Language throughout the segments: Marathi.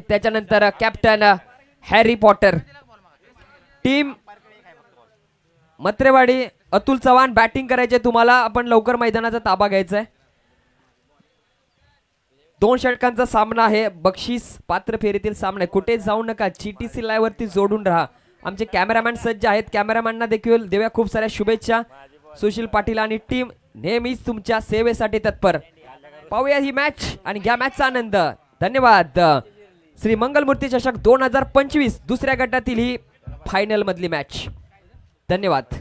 त्याच्यानंतर captain Harry Potter. Team Matrewadi Atul Chavan batting करायचे तुम्हाला. आपण लवकर मैदानाचा ताबा घ्यायचा आहे. 2 षटकांचा सामना आहे. बक्षीस पात्र फेरीतील सामना. कुठे जाऊ नका. GTC लाईव्ह वरती जोडून राहा. आमचे कॅमेरामॅन सज्ज आहेत. कॅमेरामॅनना देखील देऊया खूप साऱ्या शुभेच्छा. सुशील पाटील आणि टीम नेहमीच तुमच्या सेवेसाठी तत्पर. पाहूया ही मॅच आणि घ्या मॅचचा आनंद. धन्यवाद. श्री मंगलमूर्ती चषक 2025 दुसऱ्या गटातील ही फायनल मधली मॅच. धन्यवाद.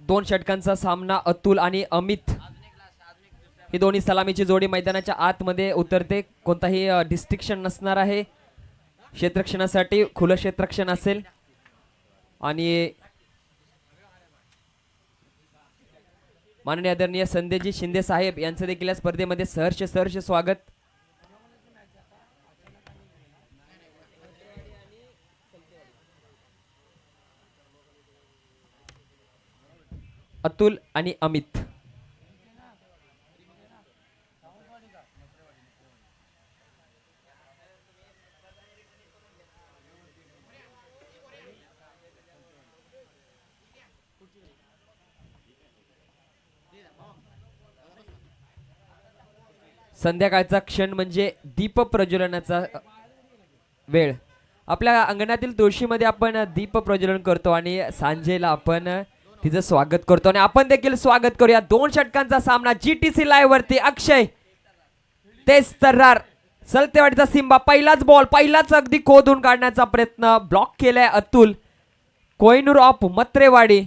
दोन षटकांचा सामना. अतुल आणि अमित ही दोन्ही सलामीची जोडी मैदानाच्या आतमध्ये उतरते. कोणताही डिस्ट्रिक्शन नसणार आहे. क्षेत्ररक्षणासाठी खुलं क्षेत्ररक्षण असेल. आणि माननीय आदरणीय संदेजी शिंदे साहेब यांचं देखील या स्पर्धेमध्ये सहर्ष स्वागत. अतुल आणि अमित. संध्याकाळचा क्षण म्हणजे दीप प्रज्वलनाचा वेळ. आपल्या अंगणातील तुळशीमध्ये आपण दीप प्रज्वलन करतो आणि सांजेला आपण तिचं स्वागत करतो आणि आपण देखील स्वागत करूया. 2 षटकांचा सामना GTC लाईव्ह वरती. अक्षय तेज तर्रार सलतेवाडीचा सिंबा. पहिलाच बॉल पहिलाच अगदी खोदून काढण्याचा प्रयत्न. ब्लॉक केलाय अतुल. कोहिनूर ऑफ मत्रेवाडी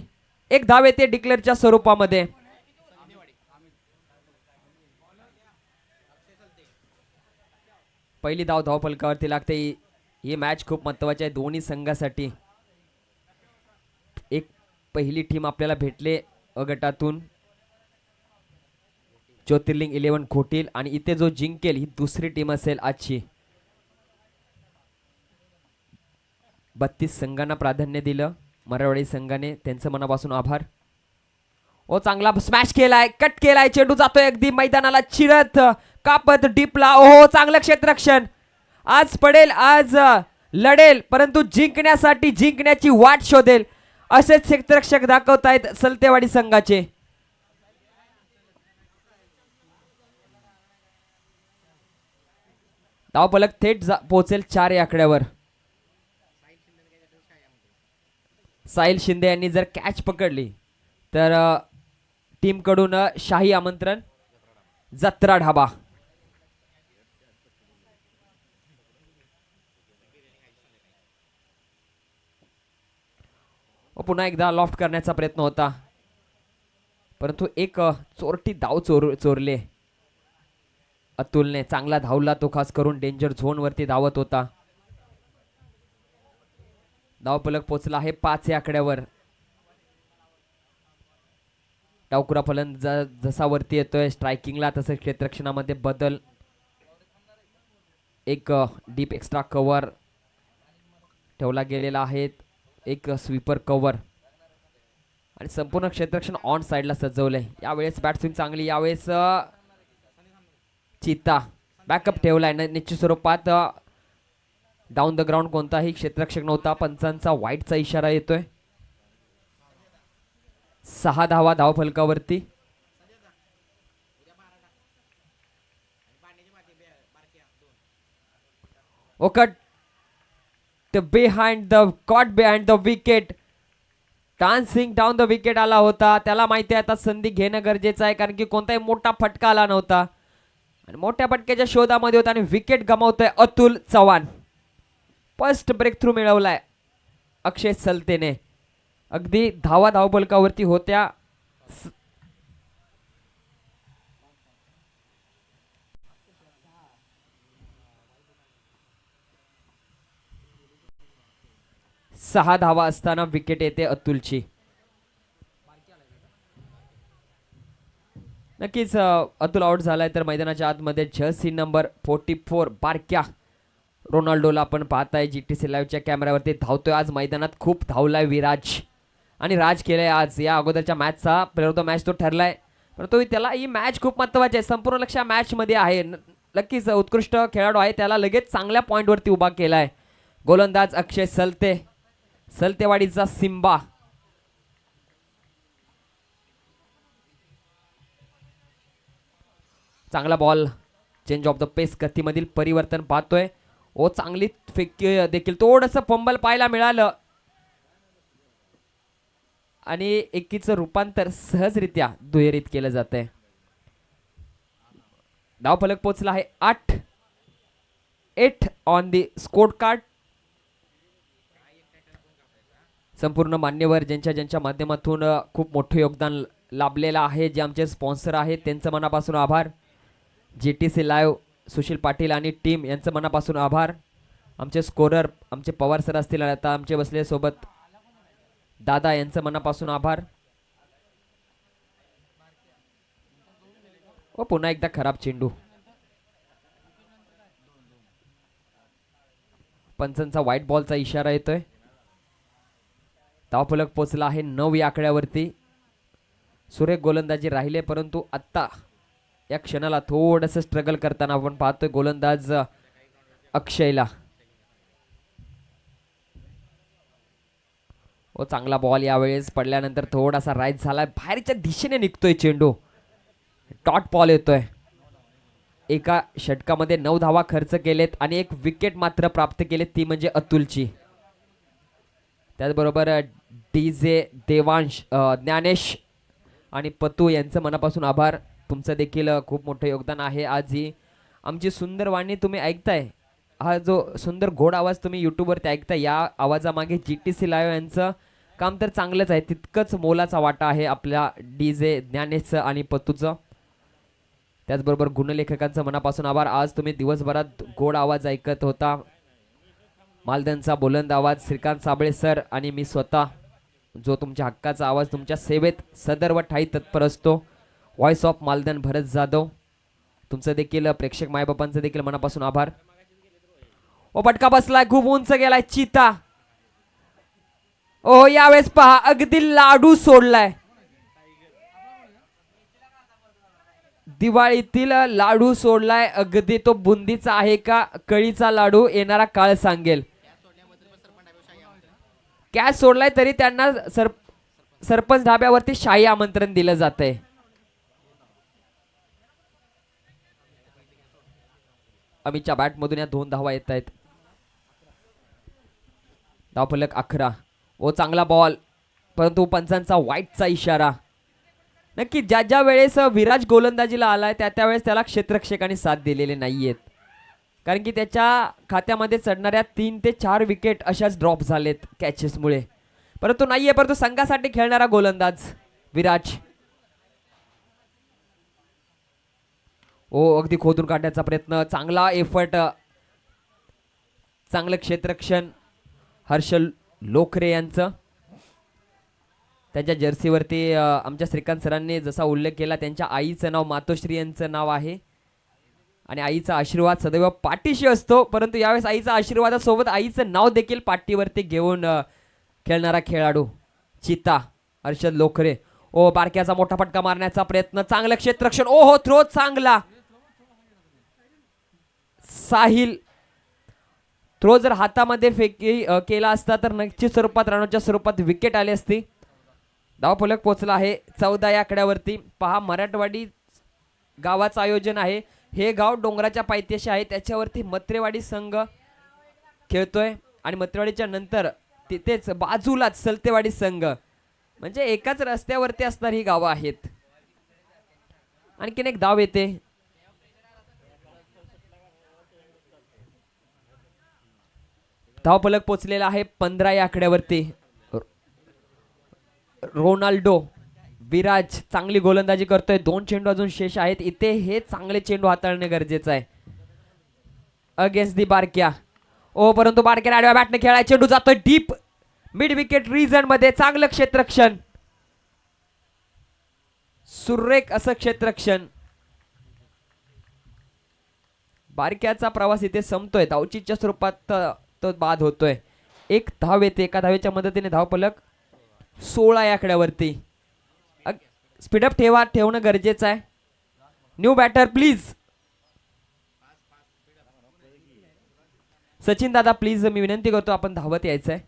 1 धाव येते डिक्लेअरच्या स्वरूपामध्ये. पहिली धाव धावफलकावरती लागते. ही मॅच खूप महत्त्वाची आहे दोन्ही संघासाठी. एक पहिली टीम आपल्याला भेटले अ गटातून ज्योतिर्लिंग 11 खोटील आणि इथे जो जिंकेल ही दुसरी टीम असेल आजची. 32 संघांना प्राधान्य दिलं मराठवाडी संघाने. त्यांचं मनापासून आभार. ओ चांगला स्मॅश केलाय. कट केलाय. चेंडू जातोय अगदी मैदानाला चिरत कापत डीपला. ओहो चांगलं क्षेत्ररक्षण. आज पडेल आज लढेल परंतु जिंकण्यासाठी जिंकण्याची वाट शोधेल असेच क्षेत्ररक्षक दाखवतायत सलतेवाडी संघाचे. धावफलक थेट पोहोचेल 4 या आकड्यावर. साहिल शिंदे यांनी जर कॅच पकडली तर टीम कडून शाही आमंत्रण. जत्रा ढाबा. पुन्हा एकदा लॉफ्ट करण्याचा प्रयत्न होता परंतु एक चोरटी धाव चोरले अतुलने. चांगला धावला तो खास करून डेंजर झोन वरती धावत होता. धावफलक पोचला आहे 5 या आकड्यावर. डावखुरा फलंदाज जसा वरती येतोय स्ट्रायकिंगला तसं क्षेत्ररक्षणामध्ये बदल. एक डीप एक्स्ट्रा कव्हर ठेवला गेलेला आहे. एक स्वीपर कव्हर आणि संपूर्ण क्षेत्ररक्षण ऑन साइडला सजवलंय. यावेळेस बॅट्सविंग चांगली. यावेळेस चिता बॅकअप ठेवलाय निश्चित स्वरूपात. डाऊन द ग्राउंड कोणताही क्षेत्ररक्षक नव्हता. पंचांचा वाईटचा इशारा येतोय. 6 धावा धावफलकावरती. ओकट behind the wicket. Dancing down the wicket आला होता. त्याला माहिती आहे आता संधी घेणं गरजेचं आहे कारण की कोणताही मोठा फटका आला नव्हता आणि मोठ्या फटक्याच्या शोधामध्ये होता आणि विकेट गमावतोय Atul Chavan. First breakthrough मिळवलाय अक्षय सलतेने. अगदी धावा धावफलकावरती होत्या. 6 धावा असताना विकेट येते अतुलची. नक्कीच अतुल आउट झालाय तर मैदानाच्या आतमध्ये जर्सी नंबर 44 बारक्या रोनाल्डोला आपण पाहताय जीटीसी लाईव्हच्या कॅमेऱ्यावरती धावतोय. आज मैदानात खूप धावलाय विराज आणि राज केलंय आज. या अगोदरच्या मॅचचा प्लेअर मॅच तो ठरलाय परंतु त्याला ही मॅच खूप महत्त्वाची आहे. संपूर्ण लक्ष मॅच मध्ये आहे. नक्कीच उत्कृष्ट खेळाडू आहे. त्याला लगेच चांगल्या पॉइंट वरती उभा केलाय. गोलंदाज अक्षय सलते, सलतेवाडीचा सिम्बा. चांगला बॉल, चेंज ऑफ द पेस, गतीमधील परिवर्तन पाहतोय. ओ चांगली फेक देखील, थोडंसं फंबल पाहायला मिळालं आणि एकीचं रूपांतर सहजरित्या दुहेरीत केलं जात आहे. धावफलक पोचला आहे 8 ऑन दी स्कोर कार्ड. संपूर्ण मान्यवर ज्यांच्या माध्यमातून खूप मोठं योगदान लाभलेलं आहे, जे आमचे स्पॉन्सर आहेत त्यांचं मनापासून आभार. जीटीसी लाईव्ह सुशील पाटील आणि टीम यांचं मनापासून आभार. आमचे स्कोरर आमचे पवार सर असतील आणि आता आमचे बसले सोबत दादा यांचं मनापासून आभार. व पुन्हा एकदा खराब चेंडू. पंचांचा व्हाईट बॉलचा इशारा येतोय. धावफलक पोचला आहे 9 या आकड्यावरती. सुरेख गोलंदाजी राहिले परंतु आत्ता या क्षणाला थोडंसं स्ट्रगल करताना आपण पाहतोय गोलंदाज अक्षयला. व चांगला बॉल यावेळेस पडल्यानंतर थोडासा राईज झालाय, बाहेरच्या दिशेने निघतोय चेंडू. डॉट बॉल येतोय. एका षटकामध्ये 9 धावा खर्च केलेत आणि 1 विकेट मात्र प्राप्त केलेत, ती म्हणजे अतुलची. त्याचबरोबर डीजे देवांश, ज्ञानेश आणि पतू यांचं मनापासून आभार. तुमचं देखील खूप मोठं योगदान आहे. आज ही आमची सुंदर वाणी तुम्ही ऐकताय. हा जो सुंदर घोड आवाज तुम्ही यूट्यूबवरती ऐकताय, या आवाजामागे जीटीसी लाईव्ह यांचं काम तर चांगलंच आहे, तितकंच मोलाचा वाटा आहे आपल्या डीजे ज्ञानेशचं आणि पतूचं. त्याचबरोबर गुणलेखकांचं मनापासून आभार. आज तुम्ही दिवसभरात गोड आवाज ऐकत होता. मालदनचा बुलंद आवाज श्रीकांत साबळे सर आणि मी स्वतः, जो तुमच्या हक्काचा आवाज तुमच्या सेवेत सदर्व ठाई तत्पर असतो. व्हॉइस ऑफ मालदन भरत जाधव, तुमचं देखील प्रेक्षक मायबापांचं देखील मनापासून आभार. ओ पटका बसलाय, खूप उंच गेलाय चिता. ओ यावेळेस पहा अगदी लाडू सोडलाय. दिवाळीतील लाडू सोडलाय. अगदी तो बुंदीचा आहे का कळीचा लाडू येणारा काळ सांगेल. कॅच सोडलाय तरी त्यांना सरपंच ढाब्यावरती शाही आमंत्रण दिलं जातंय. अमितच्या बॅट मधून या 2 धावा येत आहेत. धावफलक 11. ओ चांगला बॉल परंतु पंचांचा व्हाईटचा इशारा. नक्की ज्या वेळेस विराज गोलंदाजीला आलाय त्या वेळेस त्याला क्षेत्ररक्षकांनी साथ दिलेले नाहीयेत, कारण की त्याच्या खात्यामध्ये चढणाऱ्या 3 ते 4 विकेट अशाच ड्रॉप झालेत कॅचेसमुळे. परंतु नाहीये, परंतु संघासाठी खेळणारा गोलंदाज विराज. ओ अगदी खोदून काढण्याचा प्रयत्न, चांगला एफर्ट, चांगलं क्षेत्ररक्षण हर्षल लोखरे यांचं. त्यांच्या जर्सीवरती आमच्या श्रीकांत सरांनी जसा उल्लेख केला, त्यांच्या आईचं नाव मातोश्री यांचं नाव आहे आणि आईचा आशीर्वाद सदैव पाठीशी असतो. परंतु यावेळेस आईचा आशीर्वादासोबत आईचं नाव देखील पाठीवरती घेऊन खेळणारा खेळाडू चिता हर्षद लोखरे. ओ बारक्याचा मोठा फटका मारण्याचा प्रयत्न, चांगलं क्षेत्ररक्षण. ओ हो थ्रो चांगला. साहिल थ्रो जर हातामध्ये केला असता तर निश्चित स्वरूपात रनच्या स्वरूपात विकेट आली असती. धावफलक पोचला आहे 14 या आकड्यावरती. पहा मराठवाडी गावाचं आयोजन आहे. हे गाव डोंगराच्या पायथ्याशी आहे, त्याच्यावरती मत्रेवाडी संघ खेळतोय आणि मत्रेवाडीच्या नंतर तिथेच बाजूलाच सलतेवाडी संघ, म्हणजे एकाच रस्त्यावरती असणारी ही गावं आहेत. आणखीन एक धाव येते. धावफलक पोचलेला आहे 15 या आकड्यावरती. रोनाल्डो विराज चांगली गोलंदाजी करतोय. 2 चेंडू अजून शेष आहेत. इथे हे चांगले चेंडू हाताळणे गरजेचं आहे अगेन्स्ट दी बारक्या. ओ परंतु बारक्या आडव्या बॅटने खेळाय, चेंडू जातोय डीप. मिड विकेट रिजन मध्ये चांगलं क्षेत्ररक्षण, सुरेख असं क्षेत्ररक्षण. बारक्याचा प्रवास इथे संपतोय, धावचीच्या स्वरूपात तो बाद होतोय. एक धाव येते, एका धावेच्या मदतीने धावफलक 16 या आकड्यावरती. स्पीडअप ठेवणं गरजेचं आहे. New batter please. सचिन दादा प्लीज मी विनंती करतो, आपण धावत यायचंय.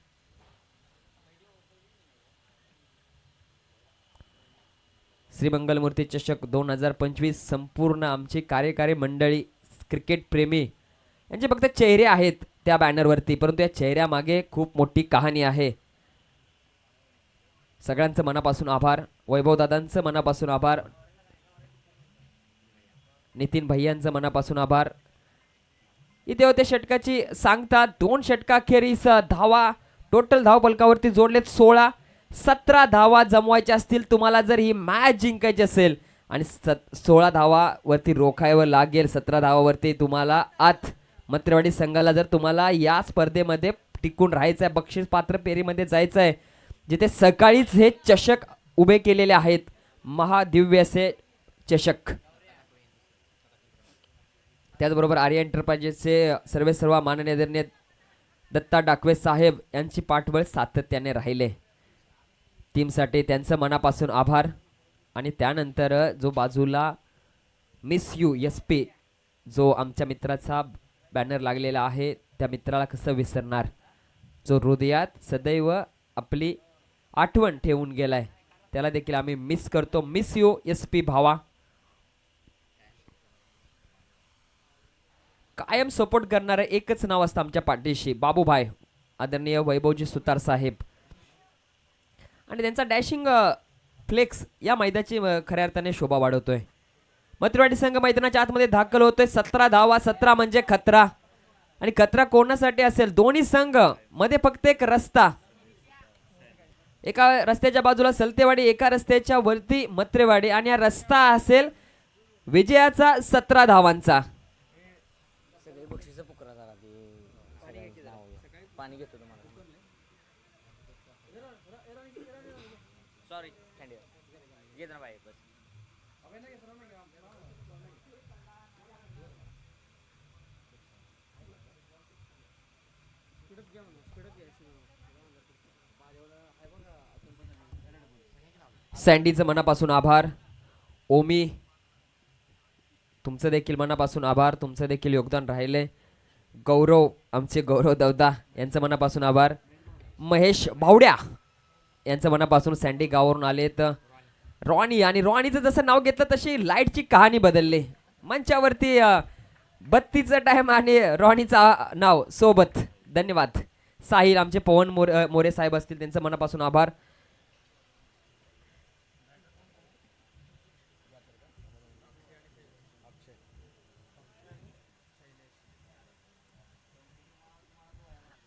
श्री मंगलमूर्ती चषक 2025 संपूर्ण आमची कार्यकारी मंडळी, क्रिकेट प्रेमी यांचे फक्त चेहरे आहेत त्या बॅनरवरती, परंतु या चेहऱ्यामागे खूप मोठी कहाणी आहे. सगळ्यांचं मनापासून आभार. वैभव दादांचं मनापासून आभार, नितीन भैयांचं मनापासून आभार. इथे होते षटकाची सांगता. 2 षटकाखेरीस धावा टोटल धाव फलकावरती जोडलेत 16. 17 धावा जमवायच्या असतील तुम्हाला, जर ही मॅच जिंकायची असेल आणि 16 धावावरती रोखायवर लागेल. 17 धावावरती तुम्हाला आत मत्रेवाडी संघाला जर तुम्हाला या स्पर्धेमध्ये टिकून राहायचं आहे, बक्षीस पात्र फेरीमध्ये जायचं आहे, जिथे सकाळीच हे चषक उभे केलेले आहेत, महादिव्य असे चषक. त्याचबरोबर आर्य एंटरप्राइजेसचे सर्वेसर्वा माननीय आदरणीय दत्ता डाकवे साहेब यांची पाठबळ सातत्याने राहिले. टीमसाठी त्यांचं मनापासून आभार. आणि त्यानंतर जो बाजूला मिस यू SP जो आमच्या मित्राचा बॅनर लागलेला आहे, त्या मित्राला कसं विसरणार, जो हृदयात सदैव आपली आठवण ठेवून गेलाय, त्याला देखील आम्ही मिस करतो. मिस यू SP भावा. कायम सपोर्ट करणारं एकच नाव असतं आमच्या पाठीशी, बाबूभाई, आदरणीय वैभवजी सुतार साहेब. आणि त्यांचा डॅशिंग फ्लेक्स या मैदानाची खऱ्या अर्थाने शोभा वाढवतोय. मत्रेवाडी संघ मैदानाच्या आतमध्ये दाखल होतोय. 17 धावा, 17 म्हणजे खतरा. आणि खतरा कोणासाठी असेल? दोन्ही संघ मध्ये फक्त एक रस्ता, एका रस्त्याच्या बाजूला सलतेवाडी, एका रस्त्याच्या वरती मत्रेवाडी, आणि हा रस्ता असेल विजयाचा 17 धावांचा. सँडीचं मनापासून आभार. ओमी तुमचं देखील मनापासून आभार, तुमचं देखील योगदान राहिले. गौरव, आमचे गौरव दवदा यांचं मनापासून आभार. महेश भावड्या यांचं मनापासून. सँडी गावावरून आलेत. रॉनी, आणि रॉनीचं जसं नाव घेतलं तशी लाईटची कहाणी बदलली. मंचावरती 32चा टाइम आणि रॉनीचा नाव सोबत. धन्यवाद. साहिल, आमचे पवन मोरे साहेब असतील, त्यांचं मनापासून आभार.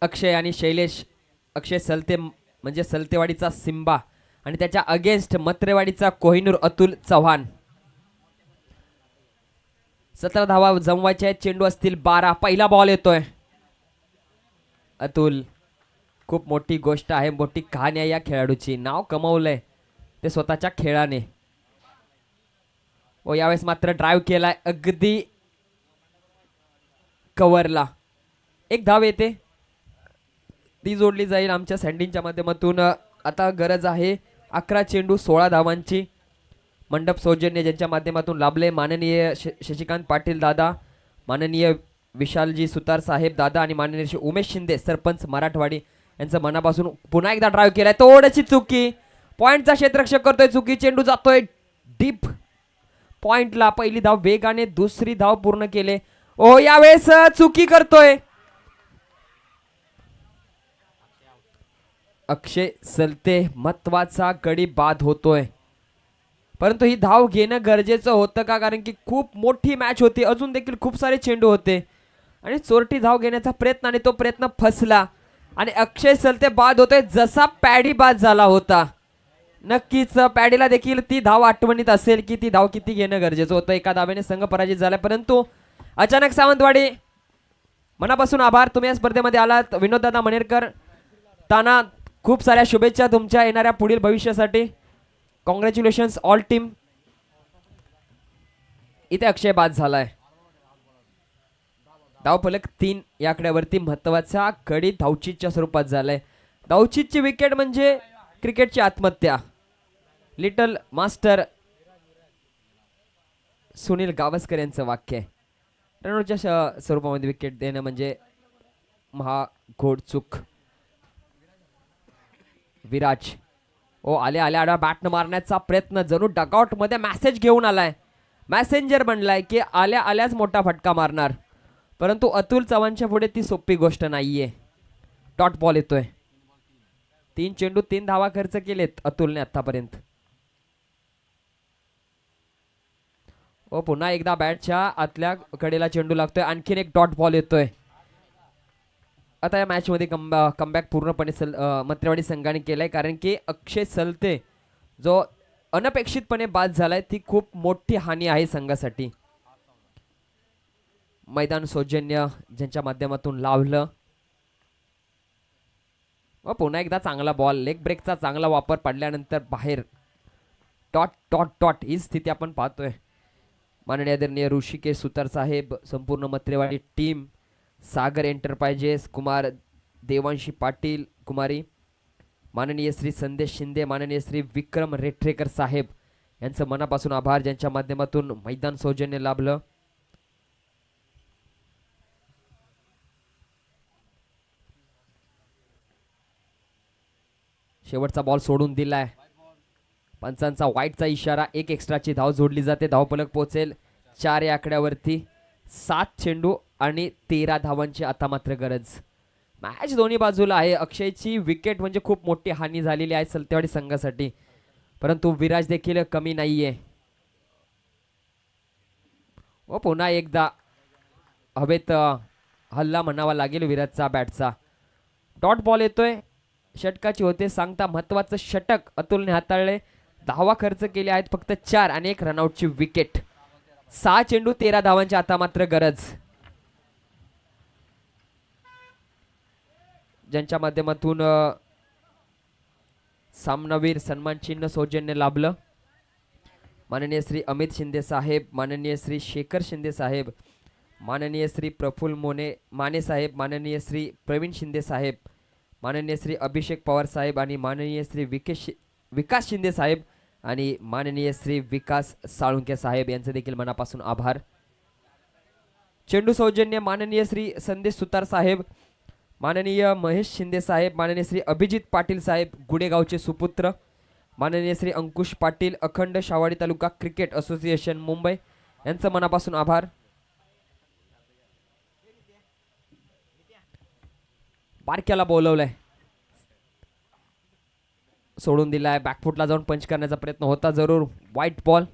अक्षय आणि शैलेश. अक्षय सलते म्हणजे सलतेवाडीचा सिम्बा, आणि त्याच्या अगेन्स्ट मत्रेवाडीचा कोहिनूर अतुल चव्हाण. 17 धावा जमवायच्या आहेत, चेंडू असतील 12. पहिला बॉल येतोय. अतुल, खूप मोठी गोष्ट आहे, मोठी कहाणी आहे या खेळाडूची. नाव कमवलंय ते स्वतःच्या खेळाने. व यावेळेस मात्र ड्राईव्ह केलाय अगदी कव्हरला. एक धाव येते, ती जोडली जाईल आमच्या सँडीच्या माध्यमातून. आता गरज आहे 11 चेंडू 16 धावांची. मंडप सौजन्य ज्यांच्या माध्यमातून लाभले, माननीय शशिकांत पाटील दादा, माननीय विशालजी सुतार साहेब दादा, आणि माननीय श्री उमेश शिंदे सरपंच मराठवाडी यांचं मनापासून. पुन्हा एकदा ड्राईव्ह केलाय, थोडीशी चुकी. पॉइंटचा क्षेत्ररक्षक करतोय चुकी. चेंडू जातोय डीप पॉइंटला. पहिली धाव वेगाने, दुसरी धाव पूर्ण केले. ओ यावेळेस चुकी करतोय अक्षय सलते. महत्वाचा गडी बाद होतोय, परंतु ही धाव घेणं गरजेचं होतं का? कारण की खूप मोठी मॅच होती, अजून देखील खूप सारे चेंडू होते, आणि चोरटी धाव घेण्याचा प्रयत्न, आणि तो प्रयत्न फसला, आणि अक्षय सलते बाद होतोय जसा पॅडी बाद झाला होता. नक्कीच पॅडीला देखील ती धाव आठवणीत असेल की ती धाव किती घेणं गरजेचं होतं. एका धावेने संघ पराजित झाला, परंतु अचानक सावंतवाडी, मनापासून आभार. तुम्ही या स्पर्धेमध्ये आलात. विनोददादा मणेरकर, ताना खूप साऱ्या शुभेच्छा तुमच्या येणाऱ्या पुढील भविष्यासाठी. Congratulations all team. इथे अक्षय बाद झालाय. धावफलक 3 या आकड्यावरती महत्वाचा गडी धावचीतच्या स्वरूपात झालाय. धावचीतची विकेट म्हणजे क्रिकेटची आत्महत्या. लिटल मास्टर सुनील गावस्कर यांचं वाक्य आहे. रनआउटच्या स्वरूपामध्ये विकेट देणं म्हणजे महाघोड चूक. विराज आले आडा बॅटनं मारण्याचा प्रयत्न. जणू डगआउट मध्ये मेसेज घेऊन आलाय. मॅसेंजर बनलाय की आल्याच मोठा फटका मारणार. परंतु अतुल चव्हाणच्या पुढे ती सोपी गोष्ट नाहीये. डॉट बॉल येतोय. 3 चेंडू 3 धावा खर्च केलेत अतुलने आतापर्यंत. पुन्हा एकदा बॅटच्या आतल्या कडेला चेंडू लागतोय. आणखीन एक डॉट बॉल येतोय. आता या मॅच मध्ये कमबॅक पूर्णपणे मत्रेवाडी संघाने केलाय, कारण की अक्षय सलते जो अनपेक्षितपणे बाद झालाय ती खूप मोठी हानी आहे संघासाठी. मैदान सौजन्य ज्यांच्या माध्यमातून लावलं. पुन्हा एकदा चांगला बॉल. लेग ब्रेकचा चांगला वापर पडल्यानंतर बाहेर. डॉट डॉट डॉट ही स्थिती आपण पाहतोय. माननीय आदरणीय ऋषिकेश सुतार साहेब, संपूर्ण मत्रेवाडी टीम, सागर एंटरप्राइजेस, कुमार देवांशी पाटील कुमारी, माननीय श्री संदेश शिंदे, माननीय श्री विक्रम रेठरेकर साहेब यांचं मनापासून आभार, ज्यांच्या माध्यमातून मैदान सौजन्य लाभलं. शेवटचा बॉल सोडून दिलाय. पंचांचा वाईटचा इशारा. 1 एक्स्ट्राची धाव जोडली जाते. धावफलक पोहोचेल 4 या आकड्यावरती. 7 चेंडू आणि 13 धावांची आता मात्र गरज. मॅच दोन्ही बाजूला आहे. अक्षयची विकेट म्हणजे खूप मोठी हानी झालेली आहे सलतेवाडी संघासाठी, परंतु विराज देखील कमी नाहीये. पुन्हा एकदा हवेत हल्ला म्हणावा लागेल विराजचा बॅटचा. डॉट बॉल येतोय. षटकाची होते सांगता महत्वाचं षटक अतुलने हाताळले. धावा खर्च केले आहेत फक्त 4 आणि 1 रनआउटची विकेट. 6 चेंडू 13 धावांची आता मात्र गरज. ज्यांच्या माध्यमातून सामनावीर सन्मान चिन्ह सौजन्य लाभलं. माननीय श्री अमित शिंदे साहेब, माननीय श्री शेखर शिंदे साहेब, माननीय श्री प्रफुल्ल माने साहेब, माननीय श्री प्रवीण शिंदे साहेब, माननीय श्री अभिषेक पवार साहेब आणि माननीय श्री विकास शिंदे साहेब आणि माननीय श्री विकास साळुंके साहेब यांचे देखील मनापासून आभार. चेंडू सौजन्य माननीय श्री संदेश सुतार साहेब, माननीय महेश शिंदे साहेब, माननीय श्री अभिजित पाटील साहेब गुडेगावचे सुपुत्र, माननीय श्री अंकुश पाटील अखंड शावाडी तालुका क्रिकेट असोसिएशन मुंबई यांचं मनापासून आभार. बारक्याला बोलवलंय, सोडून दिलाय. बॅकफुटला जाऊन पंच करण्याचा प्रयत्न होता जरूर. White ball.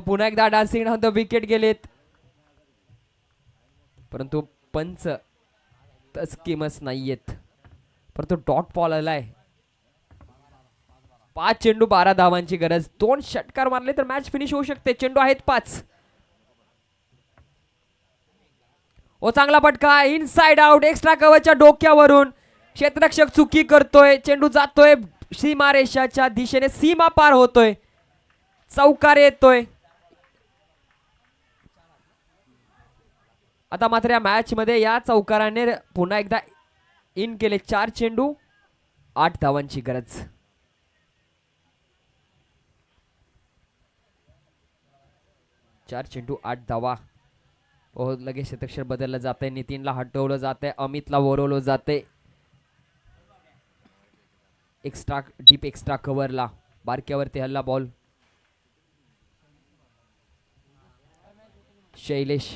पुन्हा एकदा डान्सिंग राऊंड द विकेट गेलेत, परंतु पंच तस्किमस नाहीयेत. परंतु डॉट बॉल आलाय. 5 चेंडू 12 धावांची गरज. 2 षटकार मारले तर मॅच फिनिश होऊ शकते. चेंडू आहेत 5. चांगला फटका इनसाइड आउट. एक्स्ट्रा कव्हरच्या डोक्यावरून क्षेत्ररक्षक चुकी करतोय. चेंडू जातोय सीमा रेषाच्या दिशेने, सीमा पार होतोय, चौकार येतोय. आता मात्र या मॅच मध्ये या चौकाराने पुन्हा एकदा इन केले. 4 चेंडू 8 धावांची गरज. चार चेंडू 8 धावा. लगेच शतक्षर बदललं जातंय. नितीनला हटवलं जातंय, अमितला वरवलं जातंय. डीप एक्स्ट्रा कव्हरला बारक्यावरती हल्ला बॉल. शैलेश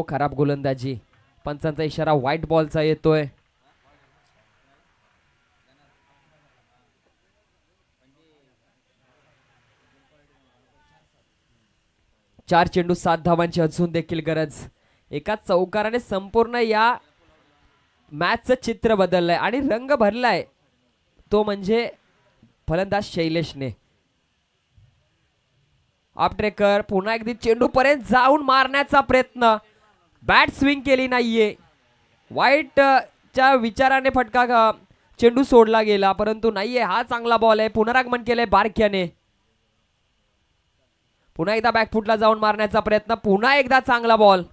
खराब गोलंदाजी. पंचांचा इशारा व्हाईट बॉलचा येतोय. चार चेंडू 7 धावांची अजून देखील गरज. एका चौकाराने संपूर्ण या मॅचचं चित्र बदललंय आणि रंग भरलाय, तो म्हणजे फलंदाज शैलेशने. आपटेकर पुन्हा एकदा चेंडू पर्यंत जाऊन मारण्याचा प्रयत्न, बॅट स्विंग केली नाहीये. वाईट च्या विचाराने फटका चेंडू सोडला गेला, परंतु नाहीये. हा चांगला बॉल आहे. पुनरागमन केलंय बारक्याने. पुन्हा एकदा बॅकफुटला जाऊन मारण्याचा प्रयत्न, पुन्हा एकदा चांगला बॉल.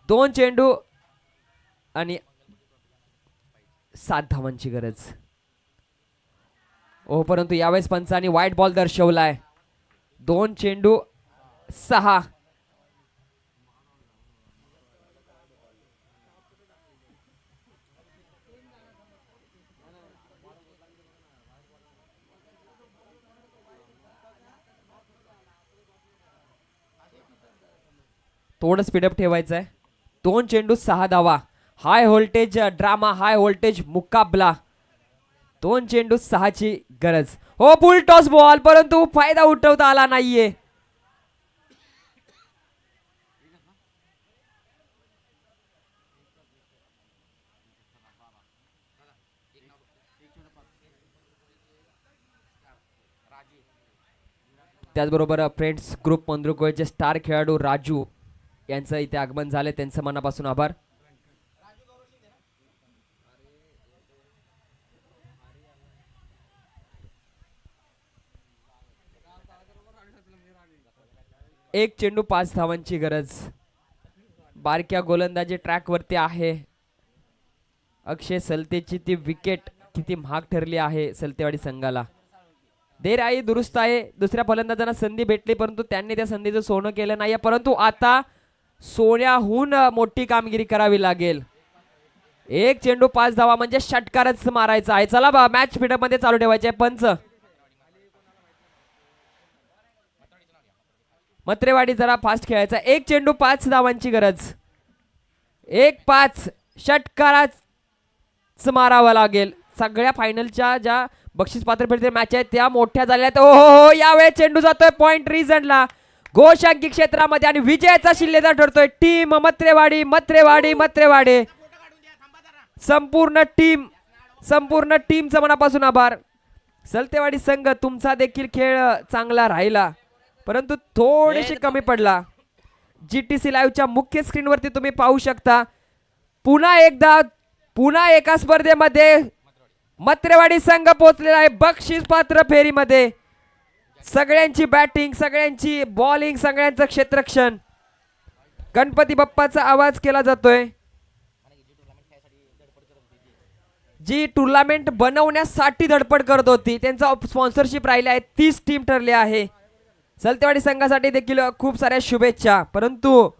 दोन चेंडू आणि 7 धावांची गरज. ओ परंतु यावेळेस पंचांनी व्हाईट बॉल दर्शवलाय. 2 चेंडू 6. थोडं स्पीडअप ठेवायचं आहे. 2 चेंडू 6 धावा. High voltage drama, high voltage मुकाबला. 2 चेंडू 6 ची गरज. हो फुल टॉस बॉल, परंतु फायदा उठवता आला नाहीये. त्याचबरोबर फ्रेंड्स ग्रुप पंधरकोळचे स्टार खेळाडू राजू यांचं इथे आगमन झाले, त्यांचं मनापासून आभार. एक चेंडू 5 धावांची गरज. बारक्या गोलंदाजी ट्रॅक वरती आहे. अक्षय सलतेची ती विकेट किती महाग ठरली आहे सलतेवाडी संघाला. देर आहे दुरुस्त आहे. दुसऱ्या फलंदाजांना संधी भेटली, परंतु त्यांनी त्या संधीचं सोनं केलं नाही. परंतु आता सोन्याहून मोठी कामगिरी करावी लागेल. एक चेंडू 5 धावा म्हणजे षटकारच मारायचा आहे. चला मॅच स्पीडअप मध्ये चालू ठेवायचे. पंच मत्रेवाडी जरा फास्ट खेळायचा. एक चेंडू 5 धावांची गरज. 1-5 षटकाराच मारावा लागेल. सगळ्या फायनलच्या ज्या बक्षीस पात्र फेरीचे मॅच आहेत त्या मोठ्या झाल्यात. हो यावेळेस चेंडू जातोय पॉइंट रिझनला घोषांकी क्षेत्रामध्ये आणि विजयाचा शिल्लेदार ठरतोय टीम मत्रेवाडी. मत्रेवाडी मत्रेवाडी संपूर्ण टीमचं मनापासून आभार. सलतेवाडी संघ तुमचा देखील खेळ चांगला राहिला, परंतु थोडीशी कमी पडला. GTC लाईव्हच्या मुख्य स्क्रीनवरती तुम्ही पाहू शकता. पुन्हा एका स्पर्धेमध्ये मत्रेवाडी संघ पोहोचलेला आहे बक्षीस पात्र फेरीमध्ये. सगळ्यांची बॅटिंग, सगळ्यांची बॉलिंग, सगळ्यांचं क्षेत्ररक्षण. गणपती बाप्पाचा आवाज केला जातोय. जी टुर्नामेंट बनवण्यासाठी धडपड करत होती त्यांचा स्पॉन्सरशिप राहिले आहे. 30 टीम ठरले आहे. सलतेवाडी संघासाठी देखील खूप साऱ्या शुभेच्छा. परंतु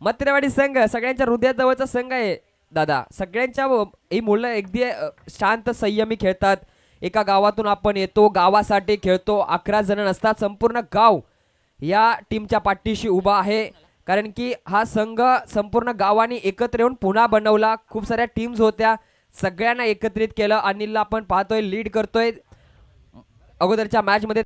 मत्रेवाडी संघ सगळ्यांच्या हृदयाजवळचा संघ आहे दादा. सगळ्यांच्या ही मुलं अगदी शांत संयमी खेळतात. एका गावातून आपण येतो, गावासाठी खेळतो. 11 जण नसतात, संपूर्ण गाव या टीमच्या पाठीशी उभा आहे. कारण की हा संघ संपूर्ण गावाने एकत्र येऊन पुन्हा बनवला. खूप साऱ्या टीम्स होत्या, सगळ्यांना एकत्रित केलं. अनिलला आपण पाहतोय लीड करतोय. अगोदरच्या मॅच मध्ये